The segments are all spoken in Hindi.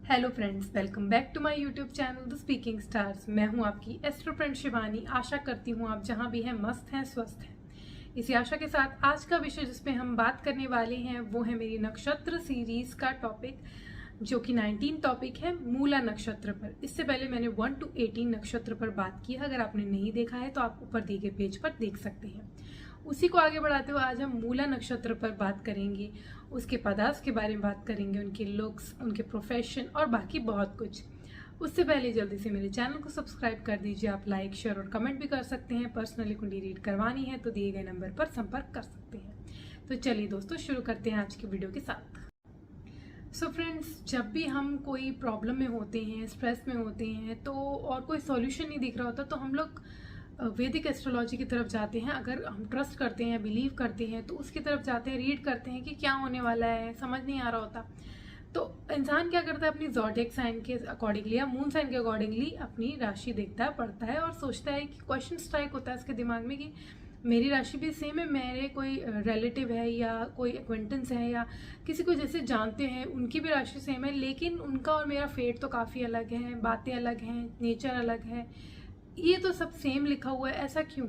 Hello friends, welcome back to my YouTube channel the speaking stars. मैं हूं आपकी एस्ट्रो फ्रेंड शिवानी। आशा करती हूं आप जहां भी हैं मस्त हैं, स्वस्थ हैं। इसी आशा के साथ आज का विषय जिस पे हम बात करने वाले हैं वो है मेरी नक्षत्र सीरीज का टॉपिक, जो कि 19 टॉपिक है मूला नक्षत्र पर। इससे पहले मैंने 1 to 18 नक्षत्र पर बात की है। अगर आपने नहीं देखा है तो आप ऊपर दिए गए पेज पर देख सकते हैं। उसी को आगे बढ़ाते हुए आज हम मूला नक्षत्र पर बात करेंगे, उसके पदार्थ के बारे में बात करेंगे, उनके लुक्स, उनके प्रोफेशन और बाकी बहुत कुछ। उससे पहले जल्दी से मेरे चैनल को सब्सक्राइब कर दीजिए। आप लाइक, शेयर और कमेंट भी कर सकते हैं। पर्सनली कुंडली रीड करवानी है तो दिए गए नंबर पर संपर्क कर सकते हैं। तो चलिए दोस्तों, शुरू करते हैं आज की वीडियो के साथ। सो फ्रेंड्स, जब भी हम कोई प्रॉब्लम में होते हैं, स्ट्रेस में होते हैं, तो और कोई सॉल्यूशन नहीं दिख रहा होता तो हम लोग वैदिक एस्ट्रोलॉजी की तरफ जाते हैं। अगर हम ट्रस्ट करते हैं, बिलीव करते हैं तो उसकी तरफ जाते हैं, रीड करते हैं कि क्या होने वाला है, समझ नहीं आ रहा होता। तो इंसान क्या करता है, अपनी ज़ोडिएक साइन के अकॉर्डिंगली या मून साइन के अकॉर्डिंगली अपनी राशि देखता है, पढ़ता है और सोचता है कि क्वेश्चन स्ट्राइक होता है उसके दिमाग में कि मेरी राशि भी सेम है, मेरे कोई रिलेटिव है या कोई एक्वेंटेंस है या किसी को जैसे जानते हैं उनकी भी राशि सेम है, लेकिन उनका और मेरा फेट तो काफ़ी अलग है, बातें अलग हैं, नेचर अलग है, ये तो सब सेम लिखा हुआ है, ऐसा क्यों?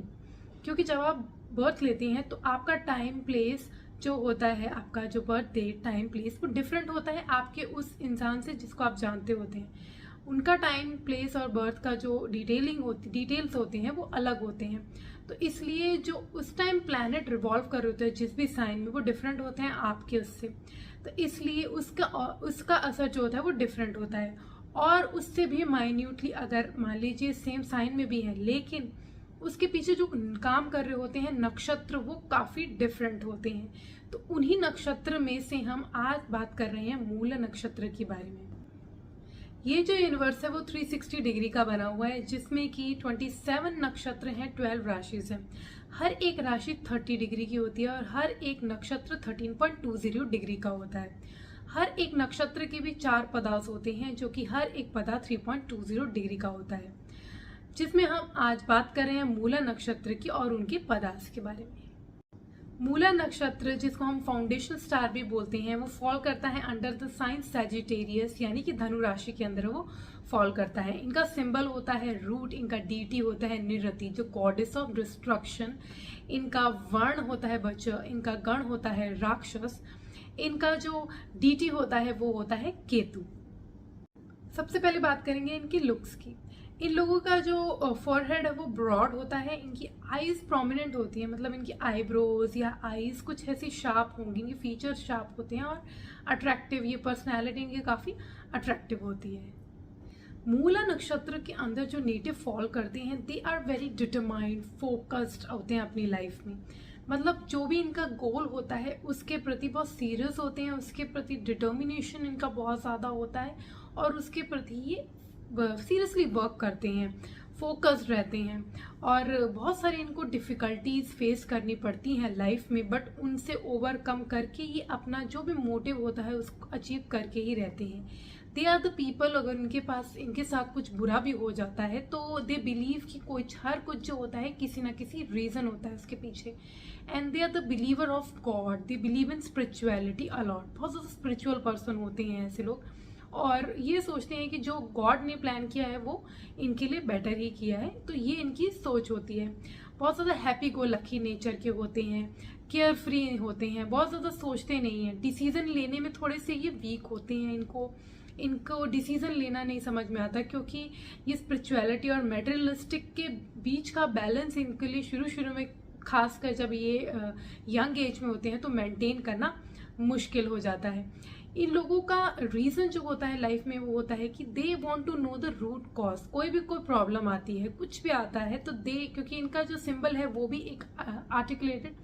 क्योंकि जब आप बर्थ लेते हैं तो आपका टाइम प्लेस जो होता है, आपका जो बर्थ डेट टाइम प्लेस वो डिफरेंट होता है आपके उस इंसान से जिसको आप जानते होते हैं। उनका टाइम प्लेस और बर्थ का जो डिटेल्स होते हैं वो अलग होते हैं। तो इसलिए जो उस टाइम प्लैनेट रिवॉल्व कर रहे होते हैं जिस भी साइन में, वो डिफरेंट होते हैं आपके उससे। तो इसलिए उसका असर जो होता है वो डिफरेंट होता है। और उससे भी माइन्यूटली, अगर मान लीजिए सेम साइन में भी है लेकिन उसके पीछे जो काम कर रहे होते हैं नक्षत्र वो काफी डिफरेंट होते हैं। तो उन्हीं नक्षत्र में से हम आज बात कर रहे हैं मूल नक्षत्र के बारे में। ये जो यूनिवर्स है वो 360 डिग्री का बना हुआ है, जिसमें कि 27 नक्षत्र हैं, 12 राशि हैं। हर एक राशि 30 डिग्री की होती है और हर एक नक्षत्र 13.20 डिग्री का होता है। हर एक नक्षत्र के भी 4 पदार्थ होते हैं, जो कि हर एक पदार्थ 3.20 डिग्री का होता है। जिसमें हम आज बात कर रहे हैं मूला नक्षत्र की और उनके पदार्थ के बारे में। मूला नक्षत्र, जिसको हम फाउंडेशन स्टार भी बोलते हैं, वो फॉल करता है अंडर द साइन सैजिटेरियस, यानी कि धनु राशि के अंदर वो फॉल करता है। इनका सिंबल होता है रूट, इनका डीटी होता है निरति, जो गॉडेस ऑफ डिस्ट्रक्शन। इनका वर्ण होता है वच, इनका गण होता है राक्षस। इनका जो डीटी होता है वो होता है केतु। सबसे पहले बात करेंगे इनकी लुक्स की। इन लोगों का जो फॉरहेड है वो ब्रॉड होता है, इनकी आईज प्रोमिनेंट होती है, मतलब इनकी आईब्रोज या आईज कुछ ऐसी शार्प होंगी, इनके फीचर्स शार्प होते हैं और अट्रैक्टिव, ये पर्सनैलिटी इनकी काफ़ी अट्रैक्टिव होती है। मूला नक्षत्र के अंदर जो नेटिव फॉल करते हैं they are very determined, focused होते हैं अपनी लाइफ में। मतलब जो भी इनका गोल होता है उसके प्रति बहुत सीरियस होते हैं, उसके प्रति डिटर्मिनेशन इनका बहुत ज़्यादा होता है और उसके प्रति ये सीरियसली वर्क करते हैं, फोकस्ड रहते हैं। और बहुत सारी इनको डिफ़िकल्टीज फेस करनी पड़ती हैं लाइफ में, बट उनसे ओवरकम करके ये अपना जो भी मोटिव होता है उसको अचीव करके ही रहते हैं। दे आर द पीपल, अगर इनके साथ कुछ बुरा भी हो जाता है तो दे बिलीव कि हर कुछ जो होता है किसी ना किसी रीज़न होता है उसके पीछे। And they are the believer of God, they believe in spirituality a lot. बहुत ज़्यादा स्पिरिचुअल पर्सन होते हैं ऐसे लोग और ये सोचते हैं कि जो गॉड ने प्लान किया है वो इनके लिए बेटर ही किया है। तो ये इनकी सोच होती है। बहुत ज़्यादा हैप्पी गो लकी नेचर के होते हैं, केयर फ्री होते हैं, बहुत ज़्यादा सोचते नहीं हैं। डिसीजन लेने में थोड़े से ये वीक होते हैं, इनको डिसीजन लेना नहीं समझ में आता, क्योंकि ये स्पिरिचुअलिटी और मेटेरियलिस्टिक के बीच का बैलेंस इनके लिए शुरू में, खासकर जब ये यंग एज में होते हैं तो मेंटेन करना मुश्किल हो जाता है। इन लोगों का रीज़न जो होता है लाइफ में वो होता है कि they want to know the root cause. कोई प्रॉब्लम आती है, कुछ भी आता है तो क्योंकि इनका जो सिंबल है वो भी एक आर्टिकुलेटेड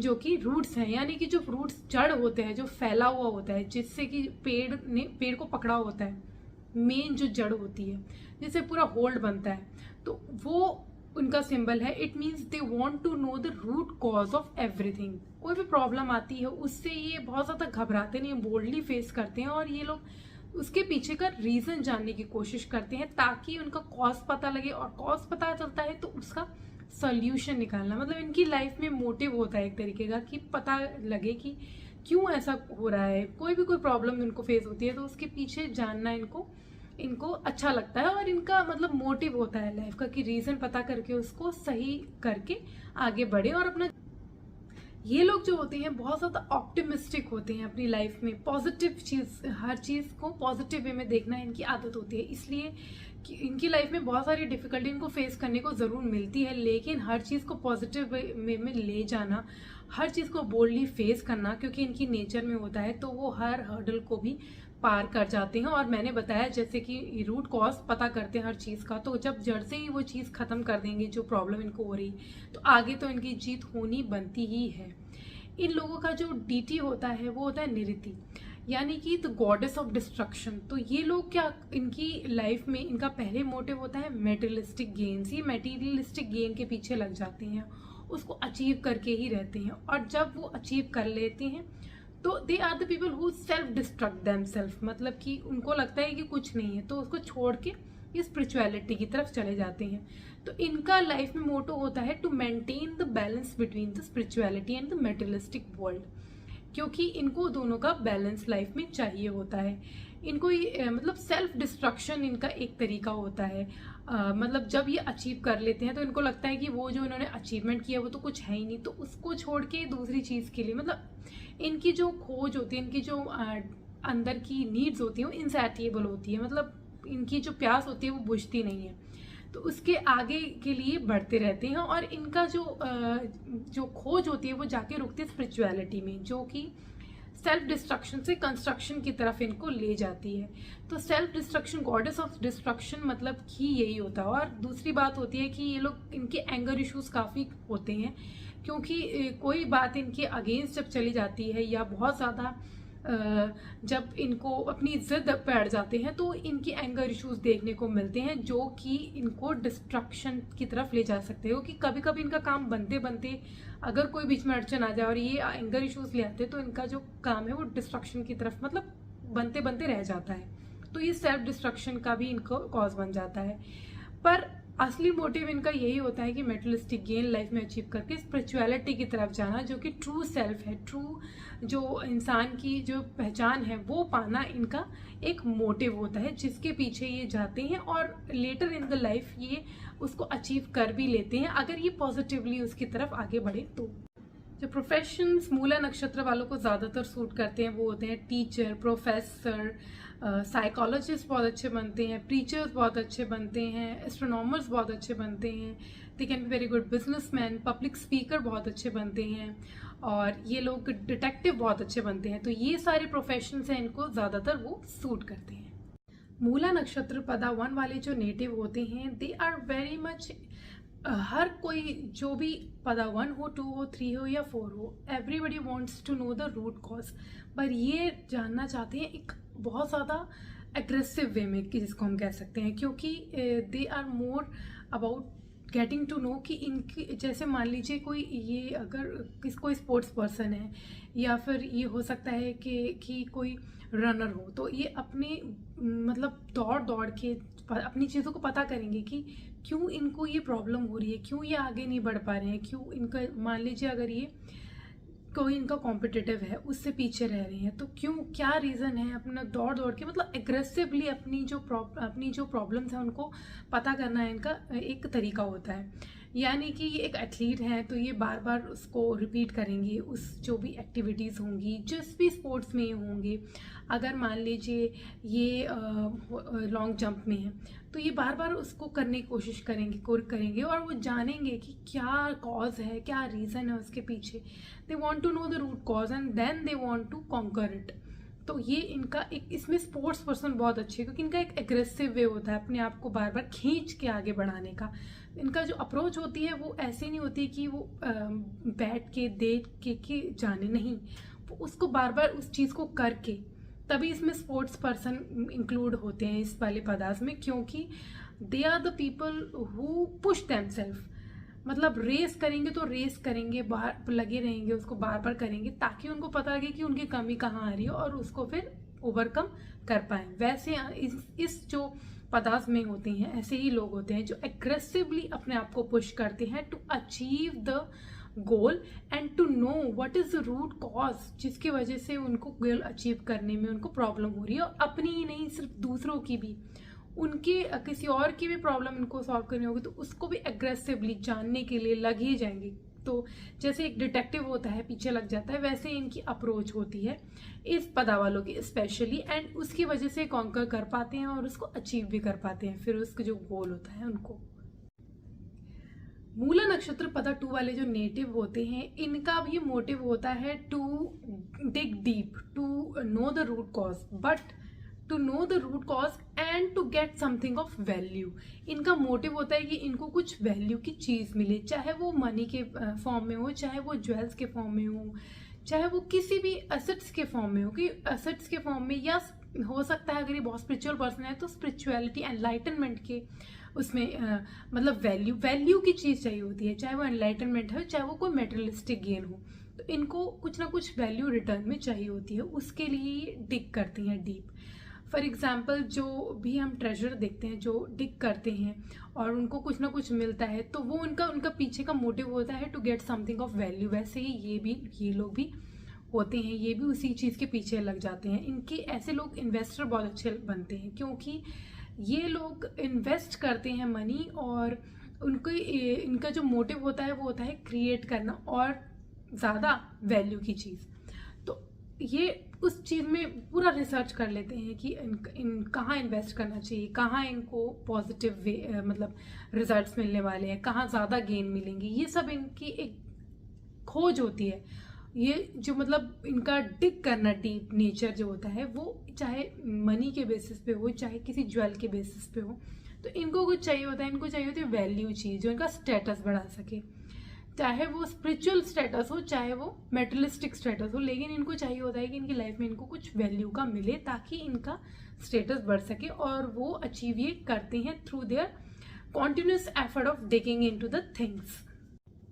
जो कि रूट्स हैं, यानी कि जो रूट्स जड़ होते हैं, जो फैला हुआ होता है, जिससे कि पेड़ को पकड़ा होता है, मेन जो जड़ होती है जिससे पूरा होल्ड बनता है, तो वो उनका सिंबल है। It means they want to know the root cause of everything. कोई भी प्रॉब्लम आती है उससे ये बहुत ज़्यादा घबराते नहीं, बोल्डली फेस करते हैं और ये लोग उसके पीछे का रीज़न जानने की कोशिश करते हैं ताकि उनका कॉज पता लगे, और कॉज पता चलता है तो उसका सोल्यूशन निकालना, मतलब इनकी लाइफ में मोटिव होता है एक तरीके का कि पता लगे कि क्यों ऐसा हो रहा है, कोई भी कोई प्रॉब्लम इनको फेस होती है तो उसके पीछे जानना इनको अच्छा लगता है, और इनका मतलब मोटिव होता है लाइफ का कि रीजन पता करके उसको सही करके आगे बढ़े और अपना। ये लोग जो होते हैं बहुत ज़्यादा ऑप्टिमिस्टिक होते हैं अपनी लाइफ में, पॉजिटिव चीज़, हर चीज़ को पॉजिटिव वे में देखना इनकी आदत होती है, इसलिए कि इनकी लाइफ में बहुत सारी डिफिकल्टी इनको फेस करने को ज़रूर मिलती है, लेकिन हर चीज़ को पॉजिटिव वे में ले जाना, हर चीज़ को बोल्डली फेस करना क्योंकि इनकी नेचर में होता है, तो वो हर हर्डल को भी पार कर जाते हैं। और मैंने बताया जैसे कि रूट कॉज पता करते हैं हर चीज़ का, तो जब जड़ से ही वो चीज़ ख़त्म कर देंगे जो प्रॉब्लम इनको हो रही, तो आगे तो इनकी जीत होनी बनती ही है। इन लोगों का जो डीटी होता है वो होता है निरति, यानी कि द गॉडेस ऑफ डिस्ट्रक्शन। तो ये लोग क्या, इनकी लाइफ में इनका पहले मोटिव होता है मेटेरियलिस्टिक गेन्स, ये मेटीरियलिस्टिक गेन के पीछे लग जाते हैं, उसको अचीव करके ही रहते हैं, और जब वो अचीव कर लेते हैं तो they are the people who self destruct them self, मतलब कि उनको लगता है कि कुछ नहीं है तो उसको छोड़ के ये स्पिरिचुअलिटी की तरफ चले जाते हैं। तो इनका लाइफ में मोटो होता है to maintain the balance between the spirituality and the materialistic world, क्योंकि इनको दोनों का बैलेंस लाइफ में चाहिए होता है। इनको मतलब सेल्फ डिस्ट्रक्शन इनका एक तरीका होता है। मतलब जब ये अचीव कर लेते हैं तो इनको लगता है कि वो जो इन्होंने अचीवमेंट किया वो तो कुछ है ही नहीं, तो उसको छोड़ के दूसरी चीज़ के लिए, मतलब इनकी जो खोज होती है, इनकी जो अंदर की नीड्स होती हैं वो इनसैटिएबल होती है, मतलब इनकी जो प्यास होती है वो बुझती नहीं है, तो उसके आगे के लिए बढ़ते रहते हैं। और इनका जो खोज होती है वो जाके रुकती है स्पिरिचुअलिटी में, जो कि सेल्फ डिस्ट्रक्शन से कंस्ट्रक्शन की तरफ इनको ले जाती है। तो self destruction, goddess of destruction मतलब कि यही होता है। और दूसरी बात होती है कि ये लोग, इनके एंगर इश्यूज काफ़ी होते हैं, क्योंकि कोई बात इनके अगेंस्ट जब चली जाती है या बहुत ज़्यादा जब इनको अपनी जिद पे अड़ जाते हैं तो इनकी एंगर इश्यूज देखने को मिलते हैं, जो कि इनको डिस्ट्रक्शन की तरफ ले जा सकते हैं। क्योंकि कभी कभी इनका काम बनते बनते अगर कोई बीच में अड़चन आ जाए और ये एंगर इश्यूज ले आते हैं तो इनका जो काम है वो डिस्ट्रक्शन की तरफ, मतलब बनते बनते रह जाता है, तो ये सेल्फ डिस्ट्रक्शन का भी इनको कॉज बन जाता है। पर असली मोटिव इनका यही होता है कि मेटेरियलिस्टिक गेन लाइफ में अचीव करके स्पिरिचुअलिटी की तरफ जाना, जो कि ट्रू सेल्फ है, ट्रू जो इंसान की जो पहचान है वो पाना इनका एक मोटिव होता है, जिसके पीछे ये जाते हैं और लेटर इन द लाइफ ये उसको अचीव कर भी लेते हैं अगर ये पॉजिटिवली उसकी तरफ आगे बढ़े तो। जो प्रोफेशंस मूला नक्षत्र वालों को ज़्यादातर सूट करते हैं वो होते हैं टीचर, प्रोफेसर, साइकोलॉजिस्ट बहुत अच्छे बनते हैं, प्रीचर्स बहुत अच्छे बनते हैं, एस्ट्रोनॉमर्स बहुत अच्छे बनते हैं, they can be very good businessman, public speaker बहुत अच्छे बनते हैं, और ये लोग डिटेक्टिव बहुत अच्छे बनते हैं। तो ये सारे प्रोफेशंस हैं, इनको ज़्यादातर वो सूट करते हैं। मूला नक्षत्र पदा 1 वाले जो नेटिव होते हैं दे आर वेरी मच, हर कोई जो भी पदा 1 हो, 2 हो, 3 हो या 4 हो, everybody wants to know the root cause, पर ये जानना चाहते हैं एक बहुत ज़्यादा एग्रेसिव वे में, कि जिसको हम कह सकते हैं, क्योंकि they are more about getting to know कि इनकी, जैसे मान लीजिए कोई ये अगर कोई स्पोर्ट्स पर्सन है या फिर ये हो सकता है कि कोई रनर हो, तो ये अपने मतलब दौड़ दौड़ के अपनी चीज़ों को पता करेंगे कि क्यों इनको ये प्रॉब्लम हो रही है, क्यों ये आगे नहीं बढ़ पा रहे हैं, क्यों इनका, मान लीजिए अगर ये कोई इनका कॉम्पिटिटिव है उससे पीछे रह रहे हैं तो क्यों, क्या रीज़न है, अपना दौड़ दौड़ के मतलब एग्रेसिवली अपनी जो प्रॉब्लम्स हैं उनको पता करना है इनका एक तरीका होता है। यानी कि ये एक एथलीट हैं तो ये बार बार उसको रिपीट करेंगे, उस जो भी एक्टिविटीज़ होंगी जिस भी स्पोर्ट्स में होंगे, अगर मान लीजिए ये लॉन्ग जंप में है तो ये बार बार उसको करने की कोशिश करेंगे और वो जानेंगे कि क्या कॉज है, क्या रीज़न है उसके पीछे। They want to know the root cause and then they want to conquer it. तो ये इनका एक, इसमें स्पोर्ट्स पर्सन बहुत अच्छे, क्योंकि इनका एक एग्रेसिव वे होता है अपने आप को बार बार खींच के आगे बढ़ाने का। इनका जो अप्रोच होती है वो ऐसे नहीं होती कि वो बैठ के देख के जाने, नहीं, वो उसको बार बार उस चीज़ को करके, तभी इसमें स्पोर्ट्स पर्सन इंक्लूड होते हैं इस वाले पदार्थ में, क्योंकि they are the people who push themselves, मतलब रेस करेंगे तो रेस करेंगे, बाहर लगे रहेंगे, उसको बार बार करेंगे ताकि उनको पता लगे कि उनकी कमी कहाँ आ रही है और उसको फिर ओवरकम कर पाए। वैसे इस जो पदार्थ में होते हैं ऐसे ही लोग होते हैं जो एग्रेसिवली अपने आप को पुश करते हैं to achieve the goal and to know what is the root cause जिसकी वजह से उनको गोल अचीव करने में उनको प्रॉब्लम हो रही है, और अपनी ही नहीं सिर्फ दूसरों की भी, उनके किसी और की भी प्रॉब्लम इनको सॉल्व करनी होगी तो उसको भी एग्रेसिवली जानने के लिए लग ही जाएंगे। तो जैसे एक डिटेक्टिव होता है पीछे लग जाता है, वैसे इनकी अप्रोच होती है इस पदा वालों की स्पेशली, एंड उसकी वजह से कॉन्कर कर पाते हैं और उसको अचीव भी कर पाते हैं फिर उसका जो गोल होता है उनको। मूला नक्षत्र पदा 2 वाले जो नेटिव होते हैं, इनका भी मोटिव होता है to dig deep, to know the root cause, but to know the root cause and to get something of value. इनका मोटिव होता है कि इनको कुछ वैल्यू की चीज मिले, चाहे वो मनी के फॉर्म में हो, चाहे वो ज्वेल्स के फॉर्म में हो, चाहे वो किसी भी असेट्स के फॉर्म में हो, कि असेट्स के फॉर्म में, या हो सकता है अगर ये बहुत स्पिरिचुअल पर्सन है तो स्पिरिचुअलिटी एनलाइटनमेंट के उसमें मतलब वैल्यू की चीज चाहिए होती है, चाहे वो एनलाइटनमेंट है, चाहे वो कोई मेटेरियलिस्टिक गेन हो, तो इनको कुछ ना कुछ वैल्यू रिटर्न में चाहिए होती है, उसके लिए डिग करती हैं डीप। फॉर एग्जाम्पल जो भी हम ट्रेजर देखते हैं जो डिग करते हैं और उनको कुछ ना कुछ मिलता है, तो वो उनका पीछे का मोटिव होता है to get something of value. वैसे ही ये लोग भी होते हैं, ये भी उसी चीज़ के पीछे लग जाते हैं। इनके ऐसे लोग इन्वेस्टर बहुत अच्छे बनते हैं, क्योंकि ये लोग इन्वेस्ट करते हैं मनी, और इनका जो मोटिव होता है वो होता है क्रिएट करना और ज़्यादा वैल्यू की चीज़। तो ये उस चीज़ में पूरा रिसर्च कर लेते हैं कि इन कहाँ इन्वेस्ट करना चाहिए, कहाँ इनको पॉजिटिव वे मतलब रिजल्ट्स मिलने वाले हैं, कहाँ ज़्यादा गेन मिलेंगे, ये सब इनकी एक खोज होती है। ये जो मतलब इनका डिग करना डीप नेचर जो होता है, वो चाहे मनी के बेसिस पे हो, चाहे किसी ज्वेल के बेसिस पे हो, तो इनको कुछ चाहिए होता है, इनको चाहिए होती है वैल्यू चीज़ जो इनका स्टेटस बढ़ा सके, चाहे वो स्पिरिचुअल स्टेटस हो, चाहे वो मेटलिस्टिक स्टेटस हो, लेकिन इनको चाहिए होता है कि इनकी लाइफ में इनको कुछ वैल्यू का मिले ताकि इनका स्टेटस बढ़ सके, और वो अचीव ये करते हैं through their continuous effort of digging into the things.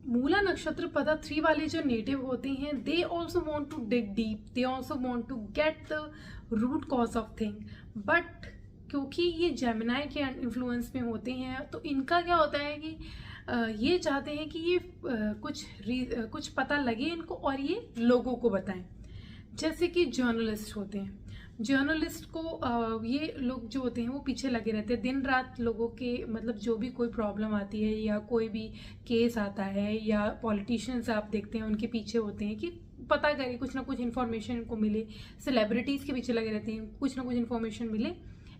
Mula नक्षत्र पदा 3 वाले जो नेटिव होते हैं, they also want to dig deep, they also want to get the root cause of thing, but क्योंकि ये जेमिनाई के इन्फ्लुएंस में होते हैं, तो इनका क्या होता है कि ये चाहते हैं कि ये कुछ पता लगे इनको और ये लोगों को बताएं। जैसे कि जर्नलिस्ट होते हैं, जर्नलिस्ट को ये लोग जो होते हैं वो पीछे लगे रहते हैं दिन रात लोगों के, मतलब जो भी कोई प्रॉब्लम आती है या कोई भी केस आता है, या पॉलिटिशियंस आप देखते हैं उनके पीछे होते हैं कि पता करें कुछ ना कुछ इन्फॉर्मेशन इनको मिले। सेलिब्रिटीज़ के पीछे लगे रहते हैं कुछ ना कुछ इन्फॉर्मेशन मिले,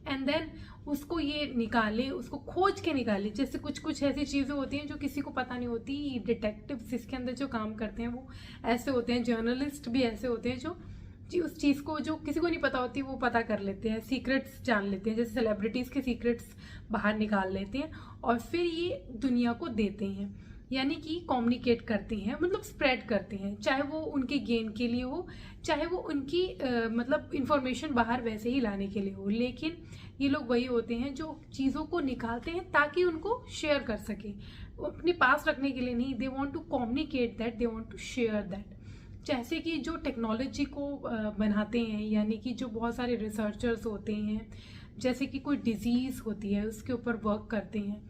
एंड देन उसको ये निकाले, उसको खोज के निकाले। जैसे कुछ ऐसी चीज़ें होती हैं जो किसी को पता नहीं होती। डिटेक्टिव्स इसके अंदर जो काम करते हैं वो ऐसे होते हैं, जर्नलिस्ट भी ऐसे होते हैं जो उस चीज़ को जो किसी को नहीं पता होती वो पता कर लेते हैं, सीक्रेट्स जान लेते हैं, जैसे सेलिब्रिटीज़ के सीक्रेट्स बाहर निकाल लेते हैं और फिर ये दुनिया को देते हैं, यानी कि कम्युनिकेट करते हैं, मतलब स्प्रेड करते हैं, चाहे वो उनके गेन के लिए हो, चाहे वो उनकी मतलब इंफॉर्मेशन बाहर वैसे ही लाने के लिए हो। लेकिन ये लोग वही होते हैं जो चीज़ों को निकालते हैं ताकि उनको शेयर कर सकें, अपने पास रखने के लिए नहीं। They want to communicate that, they want to share that. जैसे कि जो टेक्नोलॉजी को बनाते हैं, यानी कि जो बहुत सारे रिसर्चर्स होते हैं, जैसे कि कोई डिजीज़ होती है उसके ऊपर वर्क करते हैं,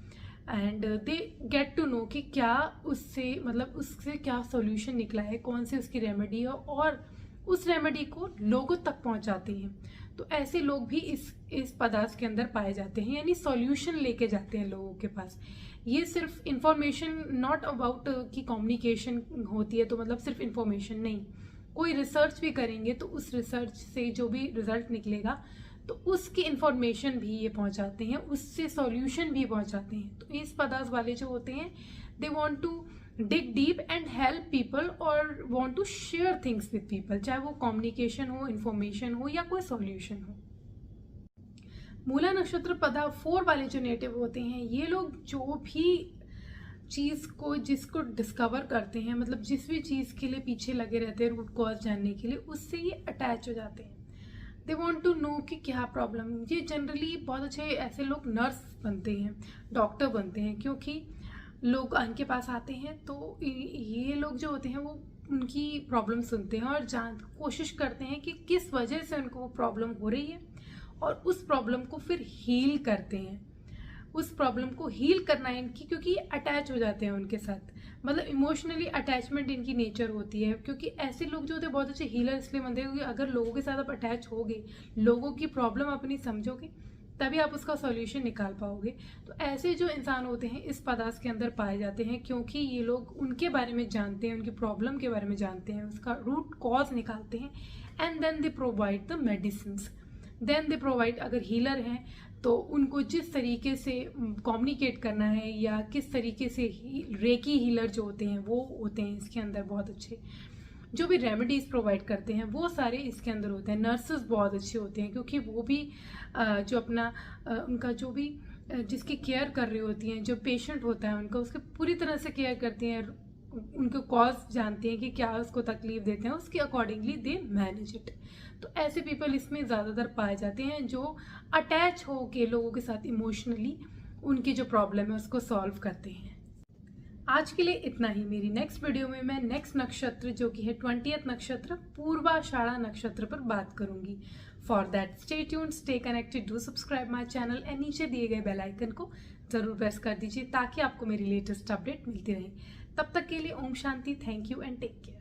and they get to know कि क्या उससे क्या सोल्यूशन निकला है, कौन सी उसकी रेमेडी है, और उस रेमेडी को लोगों तक पहुंचाते हैं। तो ऐसे लोग भी इस पदार्थ के अंदर पाए जाते हैं, यानी सॉल्यूशन लेके जाते हैं लोगों के पास। ये सिर्फ इंफॉर्मेशन नॉट अबाउट कि कम्युनिकेशन होती है तो मतलब सिर्फ इंफॉर्मेशन नहीं, कोई रिसर्च भी करेंगे तो उस रिसर्च से जो भी रिजल्ट निकलेगा तो उसकी इंफॉर्मेशन भी ये पहुंचाते हैं, उससे सॉल्यूशन भी पहुंचाते हैं। तो इस पदार्थ वाले जो होते हैं, they want to dig deep and help people और want to share things with people, चाहे वो कम्युनिकेशन हो, इंफॉर्मेशन हो, या कोई सॉल्यूशन हो। मूला नक्षत्र पदा 4 वाले जो नेटिव होते हैं, ये लोग जो भी चीज़ को जिसको डिस्कवर करते हैं, मतलब जिस भी चीज़ के लिए पीछे लगे रहते हैं रूट कॉज जानने के लिए, उससे ये अटैच हो जाते हैं। दे वॉन्ट टू नो कि क्या प्रॉब्लम। ये जनरली बहुत अच्छे ऐसे लोग नर्स बनते हैं, डॉक्टर बनते हैं, क्योंकि लोग उनके पास आते हैं तो ये लोग जो होते हैं वो उनकी प्रॉब्लम सुनते हैं और कोशिश करते हैं कि किस वजह से उनको वो प्रॉब्लम हो रही है, और उस प्रॉब्लम को फिर हील करते हैं। उस प्रॉब्लम को हील करना है इनकी, क्योंकि अटैच हो जाते हैं उनके साथ, मतलब इमोशनली अटैचमेंट इनकी नेचर होती है। क्योंकि ऐसे लोग जो होते हैं बहुत अच्छे हीलर इसलिए बनते हैं, क्योंकि अगर लोगों के साथ आप अटैच होगे, लोगों की प्रॉब्लम अपनी समझोगे, तभी आप उसका सॉल्यूशन निकाल पाओगे। तो ऐसे जो इंसान होते हैं इस पदार्थ के अंदर पाए जाते हैं, क्योंकि ये लोग उनके बारे में जानते हैं, उनकी प्रॉब्लम के बारे में जानते हैं, उसका रूट कॉज निकालते हैं, and then they provide the medicines. Then they provide, अगर हीलर हैं तो उनको जिस तरीके से कम्युनिकेट करना है, या किस तरीके से रेकी हीलर जो होते हैं वो होते हैं इसके अंदर बहुत अच्छे, जो भी रेमेडीज प्रोवाइड करते हैं वो सारे इसके अंदर होते हैं। नर्सेस बहुत अच्छे होते हैं, क्योंकि वो भी जो अपना उनका जो भी जिसकी केयर कर रही होती हैं, जो पेशेंट होता है उनका, उसके पूरी तरह से केयर करती हैं, उनके कॉज जानते हैं कि क्या उसको तकलीफ देते हैं, उसके अकॉर्डिंगली दे मैनेज इट। तो ऐसे पीपल इसमें ज़्यादातर पाए जाते हैं जो अटैच हो के लोगों के साथ इमोशनली उनकी जो प्रॉब्लम है उसको सॉल्व करते हैं। आज के लिए इतना ही। मेरी नेक्स्ट वीडियो में मैं नेक्स्ट नक्षत्र जो कि है 20th नक्षत्र पूर्वाषाढ़ा नक्षत्र पर बात करूंगी। For that stay tuned, stay connected, do subscribe my channel and नीचे दिए गए बेल आइकन को जरूर प्रेस कर दीजिए ताकि आपको मेरी लेटेस्ट अपडेट मिलती रहे। तब तक के लिए ओम शांति, thank you and take care.